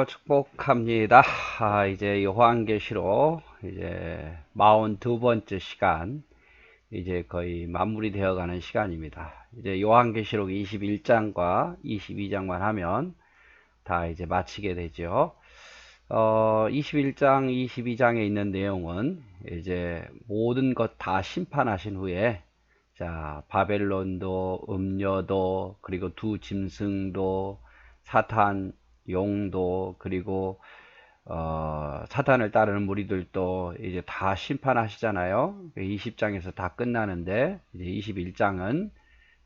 축복합니다. 이제 요한계시록 이제 42번째 시간, 이제 거의 마무리 되어 가는 시간입니다. 이제 요한계시록 21장과 22장만 하면 다 이제 마치게 되죠. 21장, 22장에 있는 내용은 이제 모든 것 다 심판하신 후에, 자, 바벨론도, 음녀도, 그리고 두 짐승도, 사탄, 용도, 그리고 사탄을 따르는 무리들도 이제 다 심판하시잖아요. 20장에서 다 끝나는데, 이제 21장은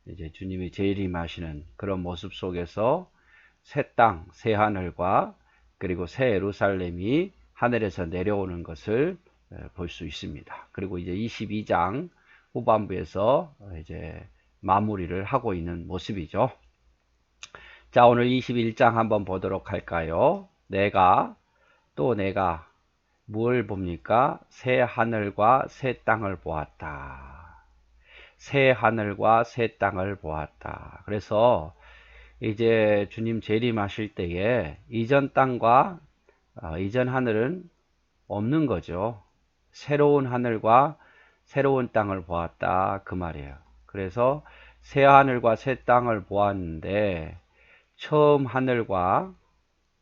이제 주님이 재림하시는 그런 모습 속에서 새 땅, 새 하늘과 그리고 새 예루살렘이 하늘에서 내려오는 것을 볼 수 있습니다. 그리고 이제 22장 후반부에서 이제 마무리를 하고 있는 모습이죠. 자, 오늘 21장 한번 보도록 할까요? 내가 뭘 봅니까? 새 하늘과 새 땅을 보았다. 새 하늘과 새 땅을 보았다. 그래서 이제 주님 재림하실 때에 이전 땅과 이전 하늘은 없는 거죠. 새로운 하늘과 새로운 땅을 보았다, 그 말이에요. 그래서 새 하늘과 새 땅을 보았는데 처음 하늘과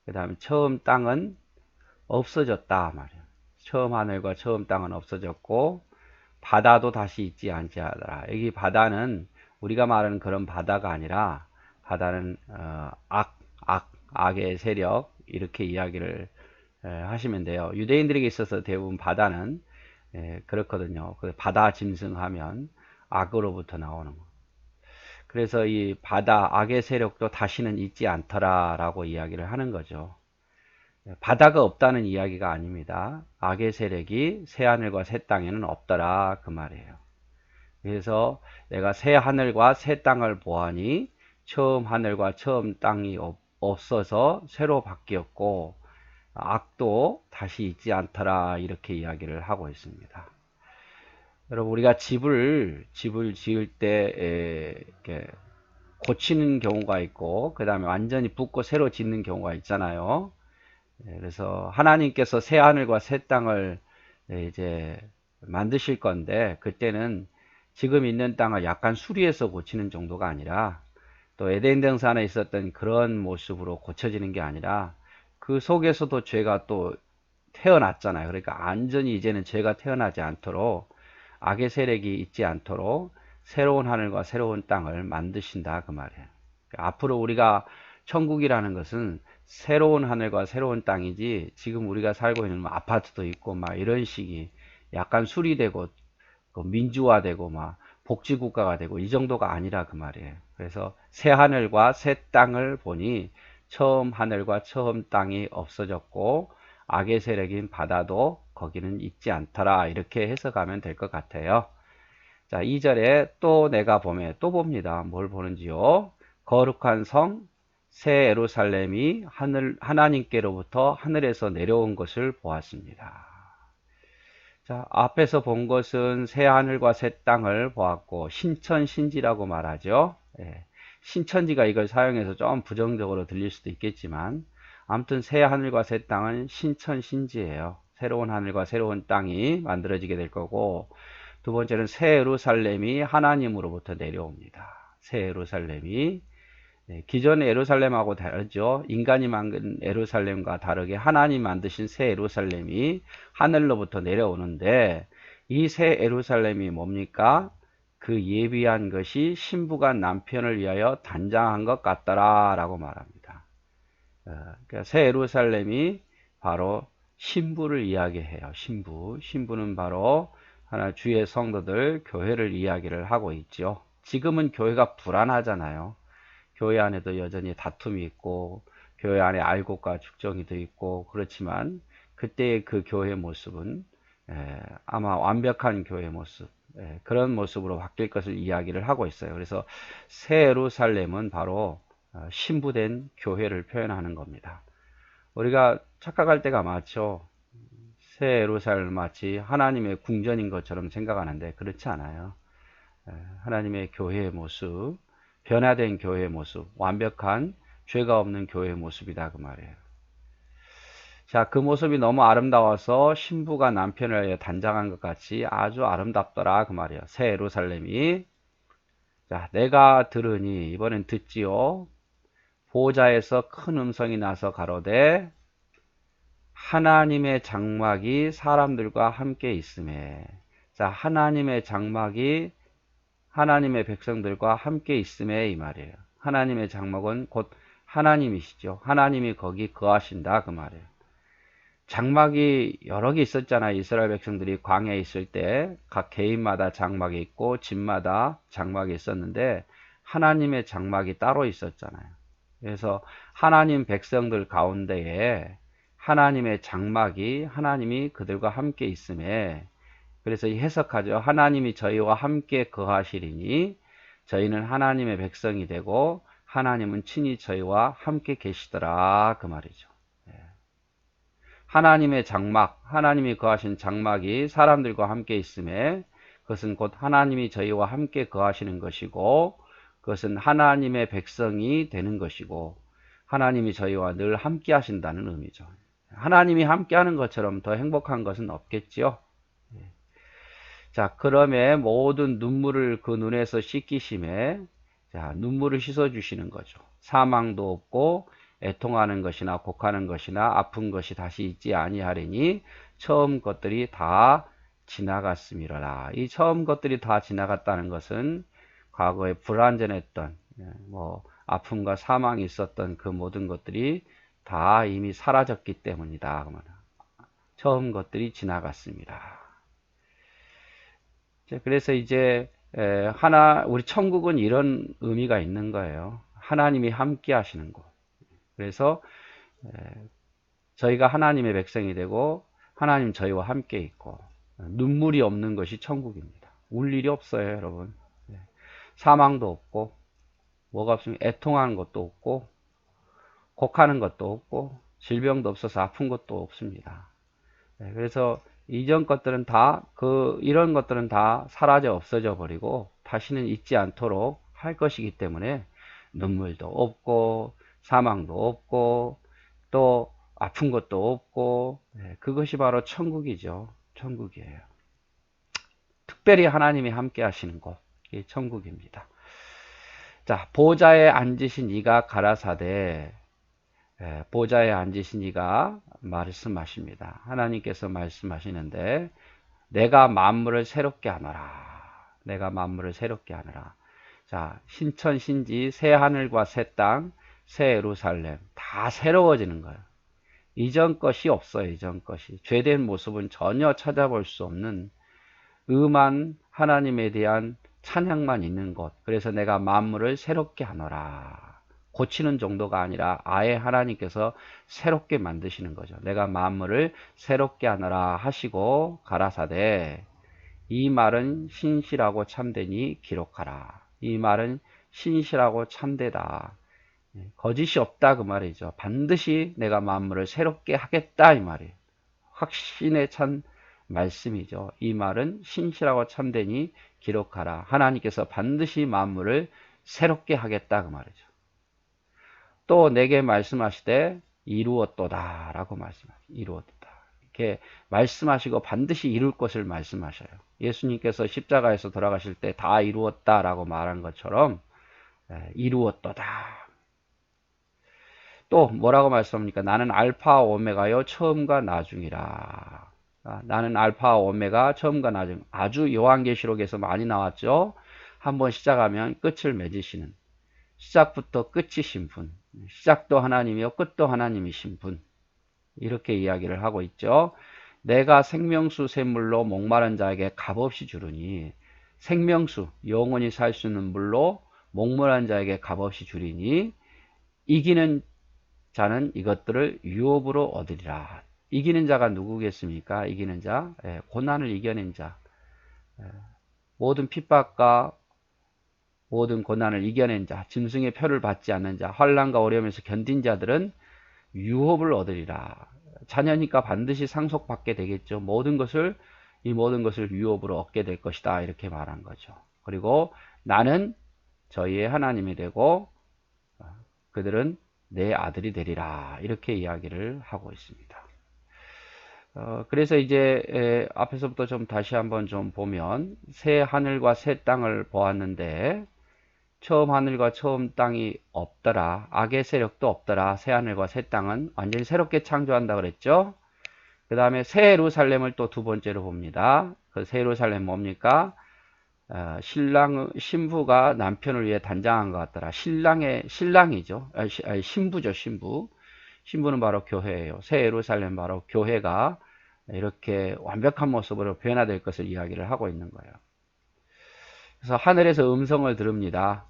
그 다음에 처음 땅은 없어졌다 말이에요. 처음 하늘과 처음 땅은 없어졌고 바다도 다시 있지 않지 하더라. 여기 바다는 우리가 말하는 그런 바다가 아니라 바다는 악의 세력, 이렇게 이야기를 하시면 돼요. 유대인들에게 있어서 대부분 바다는 그렇거든요. 그 바다 짐승하면 악으로부터 나오는 거. 그래서 이 바다 악의 세력도 다시는 있지 않더라라고 이야기를 하는 거죠. 바다가 없다는 이야기가 아닙니다. 악의 세력이 새 하늘과 새 땅에는 없더라, 그 말이에요. 그래서 내가 새 하늘과 새 땅을 보아니 처음 하늘과 처음 땅이 없어서 새로 바뀌었고 악도 다시 있지 않더라, 이렇게 이야기를 하고 있습니다. 여러분, 우리가 집을 지을 때 이렇게 고치는 경우가 있고 그 다음에 완전히 붓고 새로 짓는 경우가 있잖아요. 그래서 하나님께서 새 하늘과 새 땅을 이제 만드실 건데, 그때는 지금 있는 땅을 약간 수리해서 고치는 정도가 아니라 또 에덴 동산에 있었던 그런 모습으로 고쳐지는 게 아니라 그 속에서도 죄가 또 태어났잖아요. 그러니까 완전히 이제는 죄가 태어나지 않도록, 악의 세력이 있지 않도록 새로운 하늘과 새로운 땅을 만드신다, 그 말이에요. 앞으로 우리가 천국이라는 것은 새로운 하늘과 새로운 땅이지, 지금 우리가 살고 있는 뭐 아파트도 있고 막 이런 식이 약간 수리되고 민주화되고 막 복지국가가 되고 이 정도가 아니라, 그 말이에요. 그래서 새 하늘과 새 땅을 보니 처음 하늘과 처음 땅이 없어졌고 악의 세력인 바다도 거기는 있지 않더라, 이렇게 해석하면 될 것 같아요. 자, 2절에 또 내가 보매, 또 봅니다. 뭘 보는지요? 거룩한 성 새 예루살렘이 하나님께로부터 하늘에서 내려온 것을 보았습니다. 자, 앞에서 본 것은 새 하늘과 새 땅을 보았고 신천신지라고 말하죠. 신천지가 이걸 사용해서 좀 부정적으로 들릴 수도 있겠지만 아무튼 새 하늘과 새 땅은 신천신지예요. 새로운 하늘과 새로운 땅이 만들어지게 될 거고, 두 번째는 새 예루살렘이 하나님으로부터 내려옵니다. 새 예루살렘이 기존의 예루살렘하고 다르죠. 인간이 만든 예루살렘과 다르게 하나님 만드신 새 예루살렘이 하늘로부터 내려오는데, 이 새 예루살렘이 뭡니까? 그 예비한 것이 신부가 남편을 위하여 단장한 것 같더라 라고 말합니다. 그러니까 새 예루살렘이 바로 신부를 이야기해요. 신부는 바로 하나 주의 성도들, 교회를 이야기를 하고 있죠. 지금은 교회가 불안하잖아요. 교회 안에도 여전히 다툼이 있고 교회 안에 알곡과 죽정이 도 있고, 그렇지만 그때의 그 교회 모습은 아마 완벽한 교회 모습, 그런 모습으로 바뀔 것을 이야기를 하고 있어요. 그래서 새 예루살렘은 바로 신부된 교회를 표현하는 겁니다. 우리가 착각할 때가 많죠. 새 예루살렘 마치 하나님의 궁전인 것처럼 생각하는데 그렇지 않아요. 하나님의 교회의 모습, 변화된 교회의 모습, 완벽한 죄가 없는 교회의 모습이다, 그 말이에요. 자, 그 모습이 너무 아름다워서 신부가 남편을 위해 단장한 것 같이 아주 아름답더라 그 말이에요. 새 예루살렘이. 자, 내가 들으니 이번엔 듣지요. 보좌에서 큰 음성이 나서 가로되 하나님의 장막이 사람들과 함께 있음에. 자, 하나님의 장막이 하나님의 백성들과 함께 있음에 이 말이에요. 하나님의 장막은 곧 하나님이시죠. 하나님이 거기 거하신다 그 말이에요. 장막이 여러 개 있었잖아요. 이스라엘 백성들이 광야에 있을 때 각 개인마다 장막이 있고 집마다 장막이 있었는데 하나님의 장막이 따로 있었잖아요. 그래서 하나님 백성들 가운데에 하나님의 장막이 하나님이 그들과 함께 있음에, 그래서 이 해석하죠. 하나님이 저희와 함께 거하시리니 저희는 하나님의 백성이 되고 하나님은 친히 저희와 함께 계시더라 그 말이죠. 하나님의 장막, 하나님이 거하신 장막이 사람들과 함께 있음에 그것은 곧 하나님이 저희와 함께 거하시는 것이고 그것은 하나님의 백성이 되는 것이고 하나님이 저희와 늘 함께 하신다는 의미죠. 하나님이 함께 하는 것처럼 더 행복한 것은 없겠지요. 자, 그러면 모든 눈물을 그 눈에서 씻기심에, 자, 눈물을 씻어 주시는 거죠. 사망도 없고 애통하는 것이나 곡하는 것이나 아픈 것이 다시 있지 아니하리니 처음 것들이 다 지나갔음이로라. 이 처음 것들이 다 지나갔다는 것은 과거에 불완전했던 뭐 아픔과 사망이 있었던 그 모든 것들이 다 이미 사라졌기 때문이다. 처음 것들이 지나갔습니다. 그래서 이제 우리 천국은 이런 의미가 있는 거예요. 하나님이 함께 하시는 곳. 그래서 저희가 하나님의 백성이 되고 하나님 저희와 함께 있고 눈물이 없는 것이 천국입니다. 울 일이 없어요, 여러분. 사망도 없고 뭐가 없으면 애통하는 것도 없고 곡하는 것도 없고 질병도 없어서 아픈 것도 없습니다. 그래서 이전 것들은 다 이런 것들은 다 사라져 없어져 버리고 다시는 있지 않도록 할 것이기 때문에 눈물도 없고 사망도 없고 또 아픈 것도 없고 그것이 바로 천국이죠. 천국이에요. 특별히 하나님이 함께 하시는 곳, 이 천국입니다. 자, 보좌에 앉으신 이가 가라사대, 보좌에 앉으신 이가 말씀하십니다. 하나님께서 말씀하시는데 내가 만물을 새롭게 하노라. 내가 만물을 새롭게 하노라. 자, 신천신지 새 하늘과 새 땅, 새 예루살렘 다 새로워지는 거예요. 이전 것이 없어요. 이전 것이. 죄된 모습은 전혀 찾아볼 수 없는 음한 하나님에 대한 찬양만 있는 것. 그래서 내가 만물을 새롭게 하노라. 고치는 정도가 아니라 아예 하나님께서 새롭게 만드시는 거죠. 내가 만물을 새롭게 하노라 하시고 가라사대 이 말은 신실하고 참되니 기록하라. 이 말은 신실하고 참되다. 거짓이 없다 그 말이죠. 반드시 내가 만물을 새롭게 하겠다 이 말이에요. 확신에 찬 말씀이죠. 이 말은 신실하고 참되니 기록하라. 하나님께서 반드시 만물을 새롭게 하겠다 그 말이죠. 또 내게 말씀하시되 이루었도다 라고 말씀하시죠. 이루었도다. 이렇게 말씀하시고 반드시 이룰 것을 말씀하셔요. 예수님께서 십자가에서 돌아가실 때 다 이루었다 라고 말한 것처럼 이루었도다. 또 뭐라고 말씀합니까? 나는 알파와 오메가요 처음과 나중이라. 나는 알파와 오메가 처음과 나중. 아주 요한계시록에서 많이 나왔죠. 한번 시작하면 끝을 맺으시는 시작부터 끝이신 분. 시작도 하나님이요 끝도 하나님이신 분. 이렇게 이야기를 하고 있죠. 내가 생명수 샘물로 목마른 자에게 값없이 주르니 생명수 영원히 살 수 있는 물로 목마른 자에게 값없이 주리니 이기는 자는 이것들을 유업으로 얻으리라. 이기는 자가 누구겠습니까? 이기는 자, 고난을 이겨낸 자, 모든 핍박과 모든 고난을 이겨낸 자, 짐승의 표를 받지 않는 자, 환난과 어려움에서 견딘 자들은 유업을 얻으리라. 자녀니까 반드시 상속받게 되겠죠. 이 모든 것을 유업으로 얻게 될 것이다. 이렇게 말한 거죠. 그리고 나는 저희의 하나님이 되고 그들은 내 아들이 되리라. 이렇게 이야기를 하고 있습니다. 그래서 이제 앞에서부터 좀 다시 한번 좀 보면 새 하늘과 새 땅을 보았는데 처음 하늘과 처음 땅이 없더라. 악의 세력도 없더라. 새 하늘과 새 땅은 완전히 새롭게 창조한다 그랬죠. 그 다음에 새 예루살렘을 또 두 번째로 봅니다. 그 새 예루살렘 뭡니까? 신부가 남편을 위해 단장한 것 같더라. 신랑이죠. 신부죠, 신부. 신부는 바로 교회예요. 새 예루살렘 바로 교회가 이렇게 완벽한 모습으로 변화될 것을 이야기를 하고 있는 거예요. 그래서 하늘에서 음성을 들읍니다.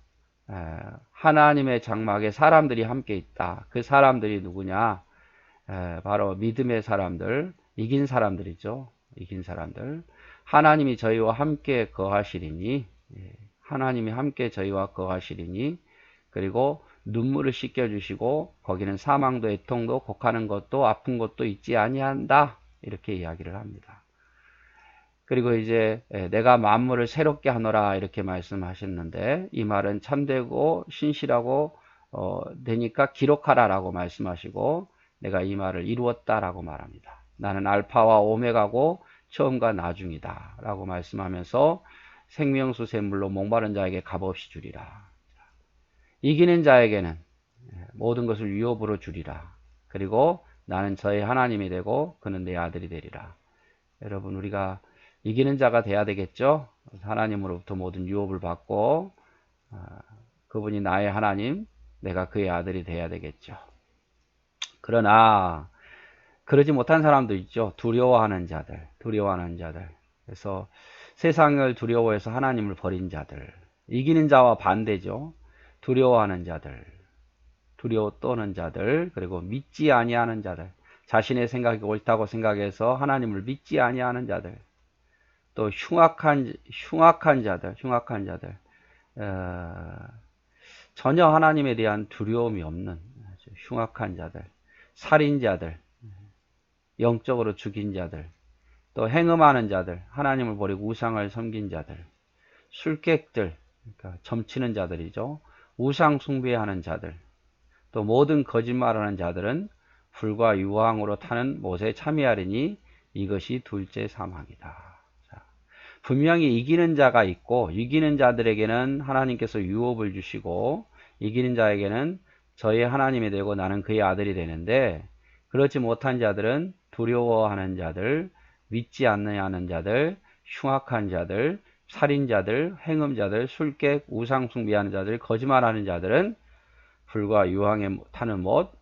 하나님의 장막에 사람들이 함께 있다. 그 사람들이 누구냐? 바로 믿음의 사람들, 이긴 사람들이죠. 이긴 사람들. 하나님이 저희와 함께 거하시리니, 하나님이 함께 저희와 거하시리니, 그리고 눈물을 씻겨주시고 거기는 사망도 애통도 곡하는 것도 아픈 것도 있지 아니한다. 이렇게 이야기를 합니다. 그리고 이제 내가 만물을 새롭게 하노라 이렇게 말씀하셨는데 이 말은 참되고 신실하고 되니까 기록하라라고 말씀하시고 내가 이 말을 이루었다라고 말합니다. 나는 알파와 오메가고 처음과 나중이다 라고 말씀하면서 생명수 샘물로 목마른 자에게 값없이 주리라. 이기는 자에게는 모든 것을 유업으로 주리라. 그리고 나는 저의 하나님이 되고 그는 내 아들이 되리라. 여러분 우리가 이기는 자가 돼야 되겠죠. 하나님으로부터 모든 유업을 받고 그분이 나의 하나님, 내가 그의 아들이 돼야 되겠죠. 그러나 그러지 못한 사람도 있죠. 두려워하는 자들. 그래서 세상을 두려워해서 하나님을 버린 자들. 이기는 자와 반대죠. 두려워하는 자들. 두려워 떠는 자들. 그리고 믿지 아니하는 자들. 자신의 생각이 옳다고 생각해서 하나님을 믿지 아니하는 자들. 또 흉악한 자들. 전혀 하나님에 대한 두려움이 없는 흉악한 자들. 살인자들. 영적으로 죽인 자들, 또 행음하는 자들, 하나님을 버리고 우상을 섬긴 자들, 술객들, 그러니까 점치는 자들이죠. 우상 숭배하는 자들, 또 모든 거짓말하는 자들은 불과 유황으로 타는 못에 참여하리니 이것이 둘째 사망이다. 자, 분명히 이기는 자가 있고 이기는 자들에게는 하나님께서 유업을 주시고 이기는 자에게는 저의 하나님이 되고 나는 그의 아들이 되는데 그렇지 못한 자들은 두려워하는 자들, 믿지 않느냐는 자들, 흉악한 자들, 살인자들, 행음자들, 술객, 우상숭배하는 자들, 거짓말하는 자들은 불과 유황에 타는 못,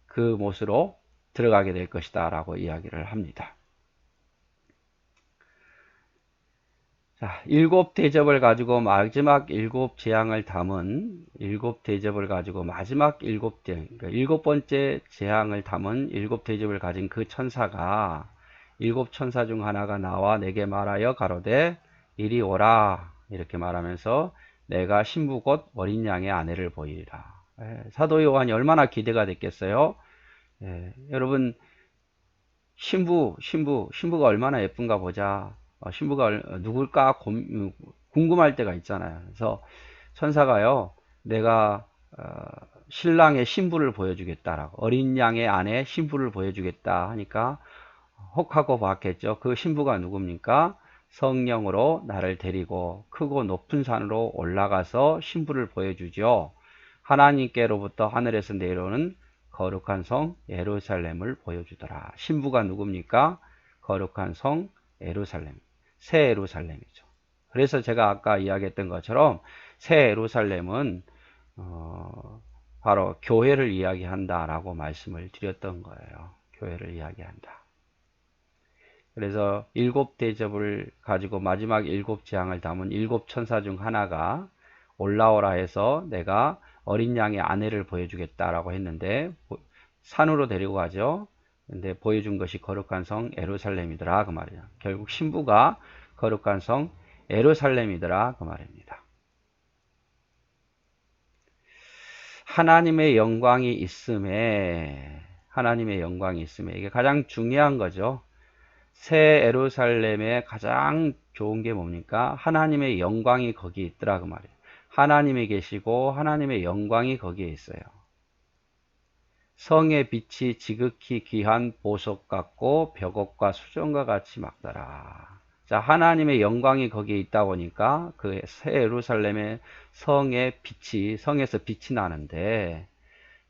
그 못으로 들어가게 될 것이다 라고 이야기를 합니다. 자, 일곱 대접을 가지고 마지막 일곱 재앙을 담은 일곱 대접을 가지고 마지막 그러니까 일곱 번째 재앙을 담은 일곱 대접을 가진 그 천사가 일곱 천사 중 하나가 나와 내게 말하여 가로되 이리 오라 이렇게 말하면서 내가 신부 곧 어린 양의 아내를 보이리라. 사도 요한이 얼마나 기대가 됐겠어요. 여러분 신부가 얼마나 예쁜가 보자. 신부가 누굴까 궁금할 때가 있잖아요. 그래서 천사가요, 내가 신랑의 신부를 보여주겠다라고 어린 양의 아내 신부를 보여주겠다 하니까 혹하고 봤겠죠. 그 신부가 누굽니까? 성령으로 나를 데리고 크고 높은 산으로 올라가서 신부를 보여주죠. 하나님께로부터 하늘에서 내려오는 거룩한 성 예루살렘을 보여주더라. 신부가 누굽니까? 거룩한 성 예루살렘. 새 예루살렘이죠. 그래서 제가 아까 이야기했던 것처럼 새 예루살렘은 바로 교회를 이야기한다라고 말씀을 드렸던 거예요. 교회를 이야기한다. 그래서 일곱 대접을 가지고 마지막 일곱 재앙을 담은 일곱 천사 중 하나가 올라오라 해서 내가 어린 양의 아내를 보여주겠다라고 했는데 산으로 데리고 가죠. 근데 보여준 것이 거룩한 성 예루살렘이더라 그 말이야. 결국 신부가 거룩한 성 예루살렘이더라 그 말입니다. 하나님의 영광이 있음에 이게 가장 중요한 거죠. 새 예루살렘의 가장 좋은 게 뭡니까? 하나님의 영광이 거기 있더라 그 말이에요. 하나님이 계시고 하나님의 영광이 거기에 있어요. 성의 빛이 지극히 귀한 보석 같고 벽옥과 수정과 같이 막더라. 자, 하나님의 영광이 거기에 있다 보니까 그 새 예루살렘의 성의 빛이, 성에서 빛이 나는데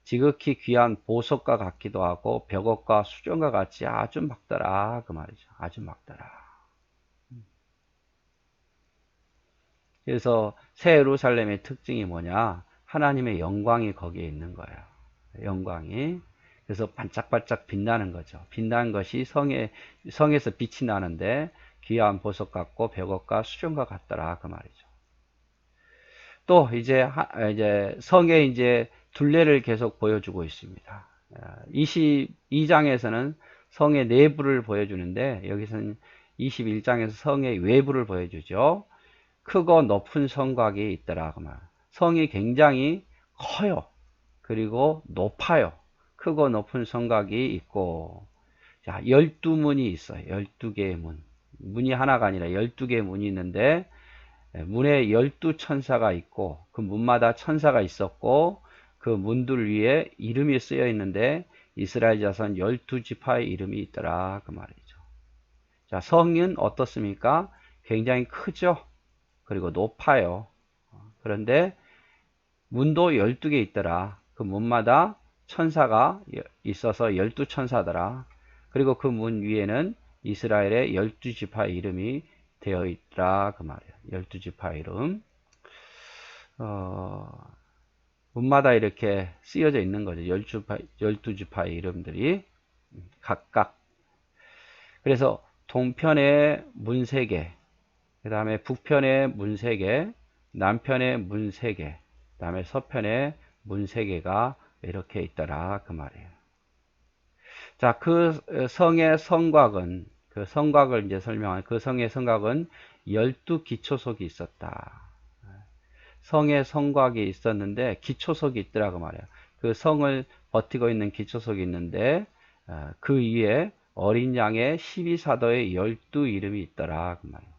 지극히 귀한 보석과 같기도 하고 벽옥과 수정과 같이 아주 막더라. 그 말이죠. 아주 막더라. 그래서 새 예루살렘의 특징이 뭐냐? 하나님의 영광이 거기에 있는 거예요. 영광이. 그래서 반짝반짝 빛나는 거죠. 빛나는 것이 성에서 빛이 나는데 귀한 보석 같고 벽옥과 수정과 같더라. 그 말이죠. 또 이제 성의 이제 둘레를 계속 보여주고 있습니다. 22장에서는 성의 내부를 보여주는데 여기서는 21장에서 성의 외부를 보여주죠. 크고 높은 성곽이 있더라. 그 말. 성이 굉장히 커요. 그리고 높아요. 크고 높은 성곽이 있고, 자, 12문이 있어요. 12개의 문. 문이 하나가 아니라 12개의 문이 있는데, 문에 12천사가 있고, 그 문마다 천사가 있었고, 그 문들 위에 이름이 쓰여 있는데, 이스라엘 자손 12지파의 이름이 있더라. 그 말이죠. 자, 성은 어떻습니까? 굉장히 크죠? 그리고 높아요. 그런데 문도 12개 있더라. 그 문마다 천사가 있어서 12천사더라. 그리고 그 문 위에는 이스라엘의 12지파의 이름이 되어 있더라. 그 말이에요. 12지파의 이름. 문마다 이렇게 쓰여져 있는 거죠. 12지파의 이름들이 각각. 그래서 동편의 문 3개, 그 다음에 북편의 문 3개, 남편의 문 3개, 그 다음에 서편의 문 3개가 이렇게 있더라. 그 말이에요. 자, 그 성의 성곽은, 그 성곽을 이제 설명한 그 성의 성곽은 12기초석이 있었다. 성의 성곽이 있었는데 기초석이 있더라고 말이에요. 그 성을 버티고 있는 기초석이 있는데 그 위에 어린 양의 12사도의 12 이름이 있더라. 그 말이에요.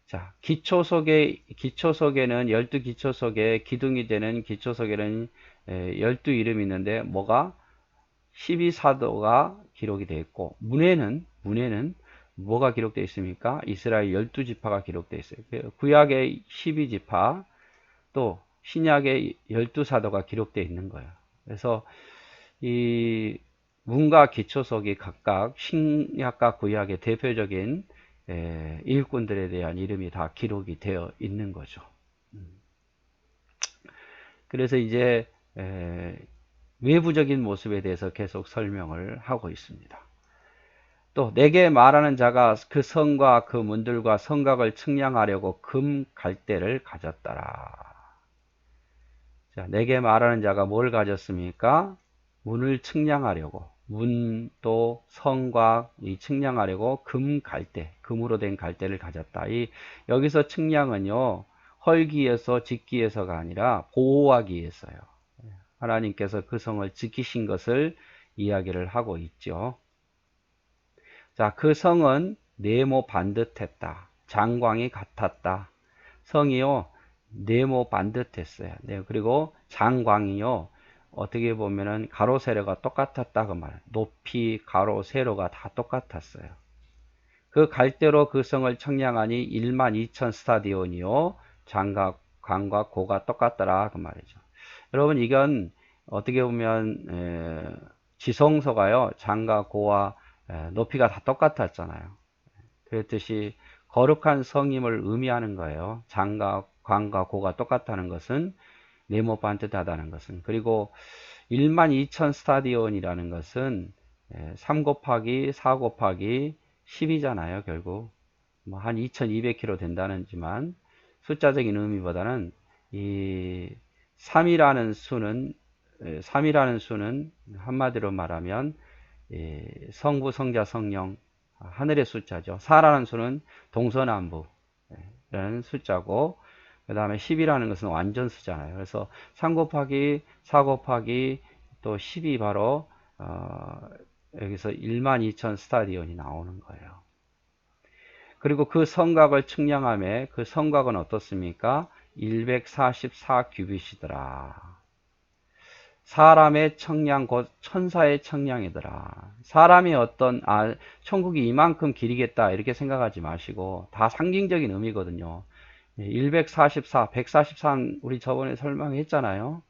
자, 기초석에는 12기초석에 기둥이 되는 기초석에는 12 이름이 있는데 뭐가 12사도가 기록이 되어 있고 문에는 뭐가 기록되어 있습니까? 이스라엘 12지파가 기록되어 있어요. 구약의 12지파 또 신약의 12사도가 기록되어 있는 거예요. 그래서 이 문과 기초석이 각각 신약과 구약의 대표적인 일꾼들에 대한 이름이 다 기록이 되어 있는 거죠. 그래서 이제 외부적인 모습에 대해서 계속 설명을 하고 있습니다. 또 내게 말하는 자가 그 성과 그 문들과 성곽을 측량하려고 금 갈대를 가졌더라. 자, 내게 말하는 자가 뭘 가졌습니까? 문을 측량하려고, 문도 성곽 이 측량하려고 금 갈대, 금으로 된 갈대를 가졌다. 여기서 측량은요, 헐기에서 짓기에서가 아니라 보호하기 위해서요. 하나님께서 그 성을 지키신 것을 이야기를 하고 있죠. 자, 그 성은 네모 반듯했다. 장광이 같았다. 성이요, 네모 반듯했어요. 네, 그리고 장광이요, 어떻게 보면은 가로 세로가 똑같았다 그 말. 높이 가로 세로가 다 똑같았어요. 그 갈대로 그 성을 청량하니 12,000 스타디온이요, 장과 광과 고가 똑같더라 그 말이죠. 여러분 이건 어떻게 보면 지성소가요, 장과 고와 높이가 다 똑같았잖아요. 그랬듯이 거룩한 성임을 의미하는 거예요. 장과 광과 고가 똑같다는 것은 네모 반듯하다는 것은. 그리고 12,000 스타디온이라는 것은 3 곱하기 4 곱하기 10이잖아요. 결국 뭐 한 2200km 된다는지만 숫자적인 의미보다는 이 3이라는 수는 한마디로 말하면 성부, 성자, 성령 하늘의 숫자죠. 4라는 수는 동서남부라는 숫자고, 그 다음에 10이라는 것은 완전수잖아요. 그래서 3 곱하기 4 곱하기 또 10이 바로 여기서 12,000 스타디온이 나오는 거예요. 그리고 그 성곽을 측량함에 그 성곽은 어떻습니까? 144 규빗이더라. 사람의 청량 곧 천사의 청량이더라. 사람이 천국이 이만큼 길이겠다 이렇게 생각하지 마시고 다 상징적인 의미거든요. 144, 144는 우리 저번에 설명했잖아요.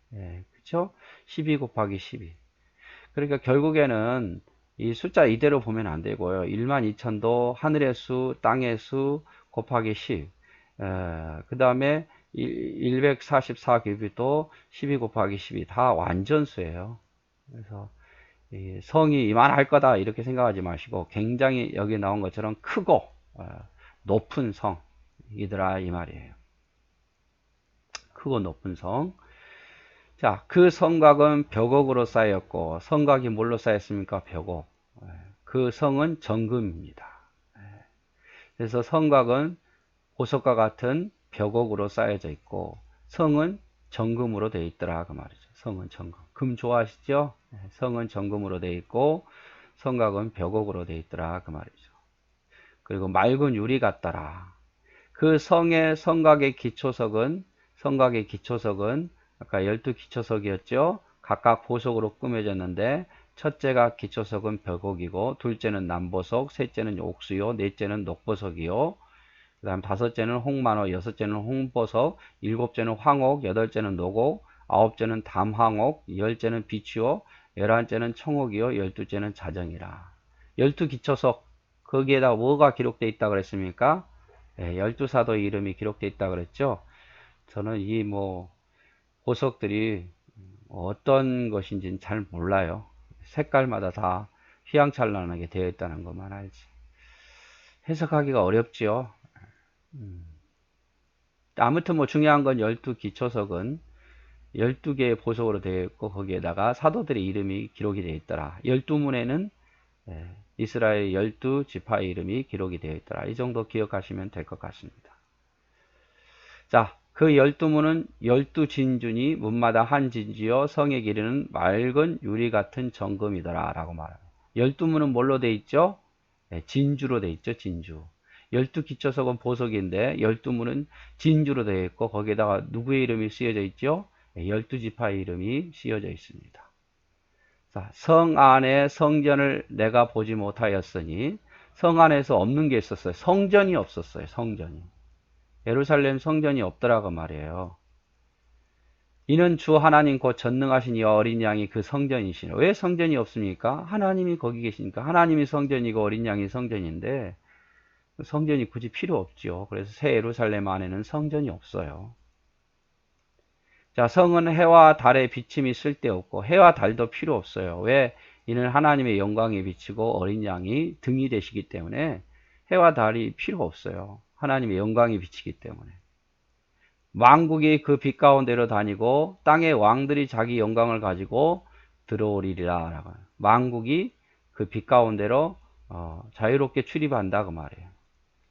그쵸? 12 곱하기 12. 그러니까 결국에는 이 숫자 이대로 보면 안 되고요. 12,000도 하늘의 수, 땅의 수 곱하기 10. 그 다음에 144규빗도 12 곱하기 12 다 완전수예요. 그래서 이 성이 이만할 거다 이렇게 생각하지 마시고 굉장히 여기 나온 것처럼 크고 높은 성이더라 이 말이에요. 크고 높은 성. 자, 그 성곽은 벽옥으로 쌓였고 성곽이 뭘로 쌓였습니까? 벽옥. 그 성은 정금입니다. 그래서 성곽은 보석과 같은 벽옥으로 쌓여져 있고 성은 정금으로 되어 있더라 그 말이죠. 성은 정금. 금 좋아하시죠? 성은 정금으로 되어 있고 성곽은 벽옥으로 되어 있더라 그 말이죠. 그리고 맑은 유리 같더라. 그 성곽의 기초석은 아까 12기초석이었죠. 각각 보석으로 꾸며졌는데 첫째가 기초석은 벽옥이고 둘째는 남보석, 셋째는 옥수요, 넷째는 녹보석이요. 그 다음 다섯째는 홍만호, 여섯째는 홍보석, 일곱째는 황옥, 여덟째는 녹옥, 아홉째는 담황옥, 열째는 비추요, 열한째는 청옥이요, 열두째는 자정이라. 12기초석 거기에다 뭐가 기록되어 있다 그랬습니까? 12사도의 이름이 기록되어 있다 그랬죠. 저는 이 보석들이 어떤 것인지는 잘 몰라요. 색깔마다 다 휘황찬란하게 되어 있다는 것만 알지. 해석하기가 어렵지요. 아무튼 중요한 건 12기초석은 12개의 보석으로 되어 있고 거기에다가 사도들의 이름이 기록이 되어 있더라. 12문에는 이스라엘 12지파의 이름이 기록이 되어 있더라. 이 정도 기억하시면 될 것 같습니다. 자, 그 12문은 12진주니 문마다 한 진주여 성의 길이는 맑은 유리 같은 정금이더라 라고 말합니다. 12문은 뭘로 되어 있죠? 진주로 되어 있죠. 진주. 12기초석은 보석인데 12문은 진주로 되어 있고 거기에다가 누구의 이름이 쓰여져 있죠? 12지파의 이름이 쓰여져 있습니다. 자, 성 안에 성전을 내가 보지 못하였으니 성 안에서 없는 게 있었어요. 성전이 없었어요. 성전이. 예루살렘 성전이 없더라고 말이에요. 이는 주 하나님 곧 전능하신 이 어린 양이 그 성전이시네. 왜 성전이 없습니까? 하나님이 거기 계시니까. 하나님이 성전이고 어린 양이 성전인데 성전이 굳이 필요 없죠. 그래서 새 예루살렘 안에는 성전이 없어요. 자, 성은 해와 달의 비침이 쓸데없고 해와 달도 필요 없어요. 왜? 이는 하나님의 영광이 비치고 어린 양이 등이 되시기 때문에 해와 달이 필요 없어요. 하나님의 영광이 비치기 때문에. 왕국이 그 빛 가운데로 다니고 땅의 왕들이 자기 영광을 가지고 들어오리라. 왕국이 그 빛 가운데로 자유롭게 출입한다 그 말이에요.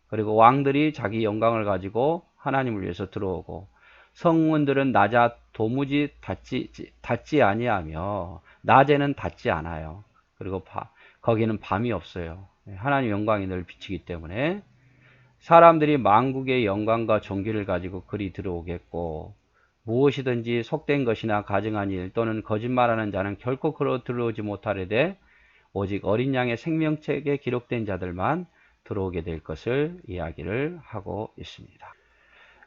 그리고 왕들이 자기 영광을 가지고 하나님을 위해서 들어오고 성문들은 낮아 도무지 닫지 아니하며 낮에는 닫지 않아요. 그리고 거기는 밤이 없어요. 하나님 영광이 늘 비치기 때문에 사람들이 만국의 영광과 존귀를 가지고 그리 들어오겠고 무엇이든지 속된 것이나 가증한 일 또는 거짓말하는 자는 결코 그로 들어오지 못하려되 오직 어린 양의 생명책에 기록된 자들만 들어오게 될 것을 이야기를 하고 있습니다.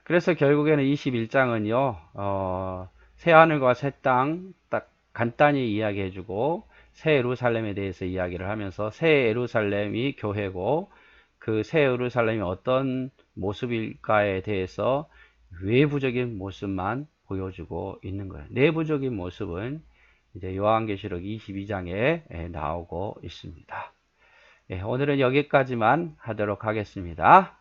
그래서 결국에는 21장은요 새하늘과 새 땅 딱 간단히 이야기해주고 새 예루살렘에 대해서 이야기를 하면서 새 예루살렘이 교회고 그 새 예루살렘이 어떤 모습일까에 대해서 외부적인 모습만 보여주고 있는 거예요. 내부적인 모습은 이제 요한계시록 22장에 나오고 있습니다. 오늘은 여기까지만 하도록 하겠습니다.